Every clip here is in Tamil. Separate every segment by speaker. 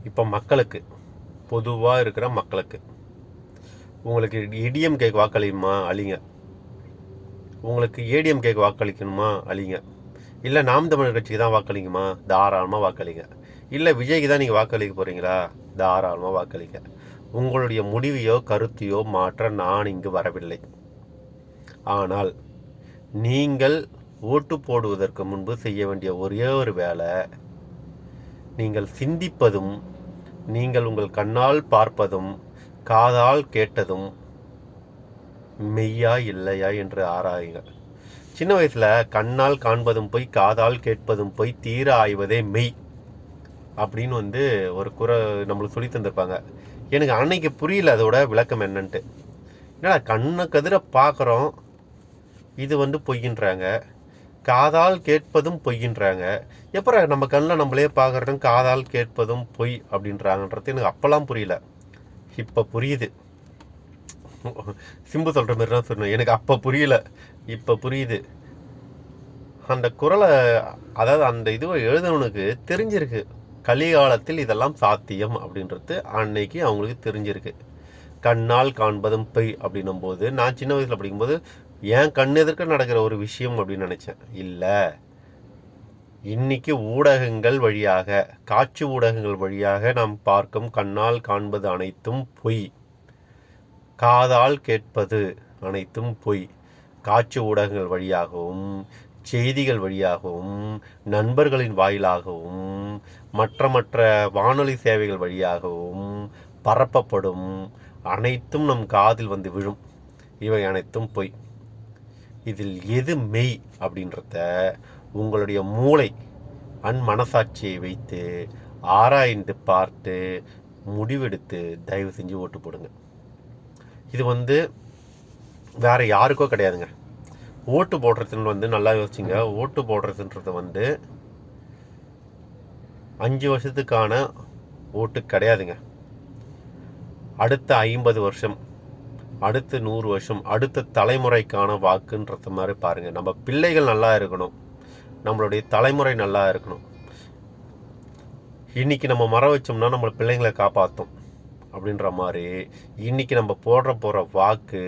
Speaker 1: இப்போ மக்களுக்கு, பொதுவாக இருக்கிற மக்களுக்கு, உங்களுக்கு ஏடிஎம்கேக்கு வாக்களிக்குமா அழிங்க, உங்களுக்கு ஏடிஎம்கேக்கு வாக்களிக்கணுமா அழிங்க, இல்லை நாம் தமிழர் கட்சிக்கு தான் வாக்களிக்குமா தாராளமாக வாக்களிங்க, இல்லை விஜய்க்கு தான் நீங்கள் வாக்களிக்க போகிறீங்களா தாராளமாக வாக்களிங்க. உங்களுடைய முடிவையோ கருத்தையோ மாற்ற நான் இங்கு வரவில்லை. ஆனால் நீங்கள் ஓட்டு போடுவதற்கு முன்பு செய்ய வேண்டிய ஒரே ஒரு வேலை, நீங்கள் சிந்திப்பதும் நீங்கள் உங்கள் கண்ணால் பார்ப்பதும் காதால் கேட்டதும் மெய்யா இல்லையா என்று ஆராயுங்கள். சின்ன வயசில் கண்ணால் காண்பதும் போய் காதால் கேட்பதும் போய் தீர ஆய்வதே மெய் அப்படின்னு ஒரு குறை நம்மளுக்கு சொல்லி தந்திருப்பாங்க. எனக்கு அன்னைக்கு புரியல அதோட விளக்கம் என்னன்ட்டு. என்னடா கண்ணை கதிர பார்க்குறோம், இது பொய்யின்றாங்க, காதால் கேட்பதும் பொய்யின்றாங்க, எப்போ நம்ம கண்ணில் நம்மளே பார்க்குறதும் காதால் கேட்பதும் பொய் அப்படின்றாங்கன்றது எனக்கு அப்போல்லாம் புரியல. இப்போ புரியுது. சிம்பு சொல்கிற மாதிரி தான் சொன்னேன், எனக்கு அப்போ புரியல, இப்போ புரியுது. அந்த குரலை, அதாவது அந்த இதுவை எழுதுனவனுக்கு தெரிஞ்சிருக்கு கலிகாலத்தில் இதெல்லாம் சாத்தியம் அப்படின்றது. அன்னைக்கு அவங்களுக்கு தெரிஞ்சிருக்கு. கண்ணால் காண்பதும் பொய் அப்படின்னும் போது, நான் சின்ன வயசில் படிக்கும்போது ஏன் கண் எதிர்க்க நடக்கிற ஒரு விஷயம் அப்படின்னு நினச்சேன். இல்லை, இன்னைக்கு ஊடகங்கள் வழியாக, காட்சி ஊடகங்கள் வழியாக நாம் பார்க்கும் கண்ணால் காண்பது அனைத்தும் பொய், காதால் கேட்பது அனைத்தும் பொய். காட்சி ஊடகங்கள் வழியாகவும், செய்திகள் வழியாகவும், நண்பர்களின் வாயிலாகவும், மற்ற வானொலி சேவைகள் வழியாகவும் பரப்பப்படும் அனைத்தும் நம் காதில் வந்து விழும். இவை அனைத்தும் பொய். இதில் எது மெய் அப்படின்றத உங்களுடைய மூளை மனசாட்சியை வைத்து ஆராய்ந்து பார்த்து முடிவெடுத்து தயவு செஞ்சு ஓட்டு போடுங்க. இது வேறு யாருக்கோ கிடையாதுங்க. ஓட்டு போடுறதுன்னு நல்லா யோசிச்சுங்க. ஓட்டு போடுறதுன்றது 5 வருஷத்துக்கான ஓட்டு கிடையாதுங்க. அடுத்த 50 வருஷம், அடுத்த 100 வருஷம், அடுத்த தலைமுறைக்கான வாக்குன்றது மாதிரி பாருங்கள். நம்ம பிள்ளைகள் நல்லா இருக்கணும், நம்மளுடைய தலைமுறை நல்லா இருக்கணும். இன்றைக்கி நம்ம மரம் வச்சோம்னா நம்ம பிள்ளைங்களை காப்பாற்றும் அப்படின்ற மாதிரி, இன்றைக்கி நம்ம போகிற வாக்கு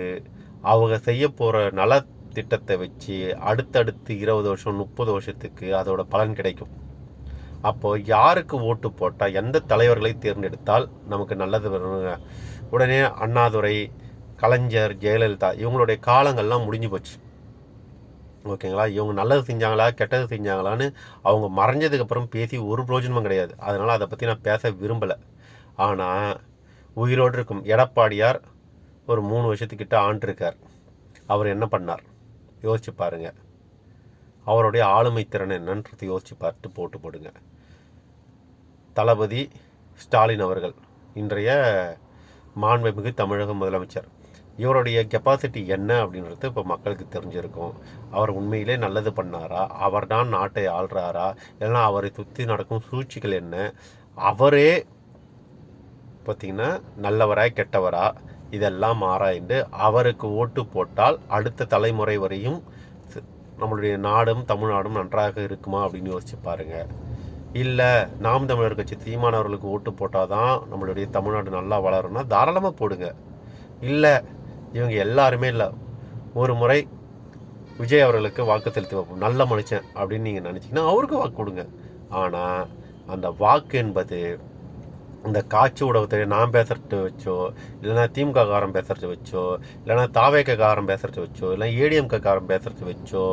Speaker 1: அவங்க செய்ய போகிற நலத்திட்டத்தை வச்சு அடுத்தடுத்து 20 வருஷம் 30 வருஷத்துக்கு அதோட பலன் கிடைக்கும். அப்போது யாருக்கு ஓட்டு போட்டால், எந்த தலைவர்களை தேர்ந்தெடுத்தால் நமக்கு நல்லது வருங்க. உடனே அண்ணாதுரை, கலைஞர், ஜெயலலிதா இவங்களுடைய காலங்கள்லாம் முடிஞ்சு போச்சு. ஓகேங்களா? இவங்க நல்லது செஞ்சாங்களா கெட்டது செஞ்சாங்களான்னு அவங்க மறைஞ்சதுக்கப்புறம் பேசி ஒரு பிரயோஜனமும் கிடையாது. அதனால் அதை பற்றி நான் பேச விரும்பலை. ஆனால் உயிரோடு இருக்கும் எடப்பாடியார் ஒரு 3 வருஷத்துக்கிட்ட ஆண்டிருக்கார். அவர் என்ன பண்ணார் யோசிச்சு பாருங்கள். அவருடைய ஆளுமை திறன் என்னன்றது யோசிச்சு பார்த்து போட்டு போடுங்க. தளபதி ஸ்டாலின் அவர்கள் இன்றைய மாண்புமிகு தமிழக முதலமைச்சர், இவருடைய கெப்பாசிட்டி என்ன அப்படின்றது இப்போ மக்களுக்கு தெரிஞ்சிருக்கும். அவர் உண்மையிலே நல்லது பண்ணாரா, அவர் தான் நாட்டை ஆள்றாரா, இல்லைன்னா அவரை சுற்றி நடக்கும் சூழ்ச்சிகள் என்ன, அவரே பார்த்திங்கன்னா நல்லவரா கெட்டவரா இதெல்லாம் ஆராய்ந்து அவருக்கு ஓட்டு போட்டால் அடுத்த தலைமுறை வரையும் நம்மளுடைய நாடும் தமிழ்நாடும் நன்றாக இருக்குமா அப்படின்னு யோசிச்சு பாருங்கள். இல்லை நாம் தமிழர் கட்சி சீமானவர்களுக்கு ஓட்டு போட்டால் தான் நம்மளுடைய தமிழ்நாடு நல்லா வளரும்னா தாராளமாக போடுங்க. இல்லை இவங்க எல்லாருமே இல்லை, ஒரு முறை விஜய் அவர்களுக்கு வாக்கு செலுத்தி வைப்போம், நல்ல மனுஷன் அப்படின்னு நீங்கள் நினச்சிங்கன்னா அவருக்கு வாக்கு கொடுங்க. ஆனால் அந்த வாக்கு என்பது இந்த காட்சி ஊடகத்தை நான் பேசுறது வச்சோ, இல்லைனா திமுக காரம் பேசுறது வச்சோ, இல்லைனா தாவேக்க காரம் பேசுறது வச்சோ, இல்லை ஏடிஎம்கே காரம் பேசுறது வச்சோ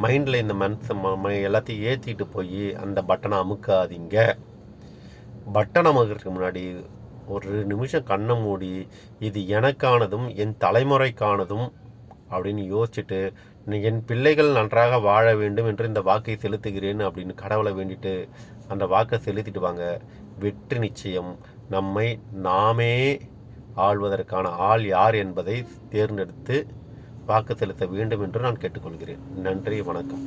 Speaker 1: மைண்டில் இந்த எல்லாத்தையும் ஏற்றிட்டு போய் அந்த பட்டனை அமுக்காதீங்க. பட்டன் அமுக்கிறதுக்கு முன்னாடி ஒரு நிமிஷம் கண்ணை மூடி இது எனக்கானதும் என் தலைமுறைக்கானதும் அப்படின்னு யோசிச்சுட்டு, என் பிள்ளைகள் நன்றாக வாழ வேண்டும் என்று இந்த வாக்கை செலுத்துகிறேன் அப்படின்னு கடவுளை வேண்டிட்டு அந்த வாக்கை செலுத்திட்டு வாங்க. வெற்றி நிச்சயம். நம்மை நாமே ஆள்வதற்கான ஆள் யார் என்பதை தேர்ந்தெடுத்து வாக்கு செலுத்த வேண்டும் என்று நான் கேட்டுக்கொள்கிறேன். நன்றி, வணக்கம்.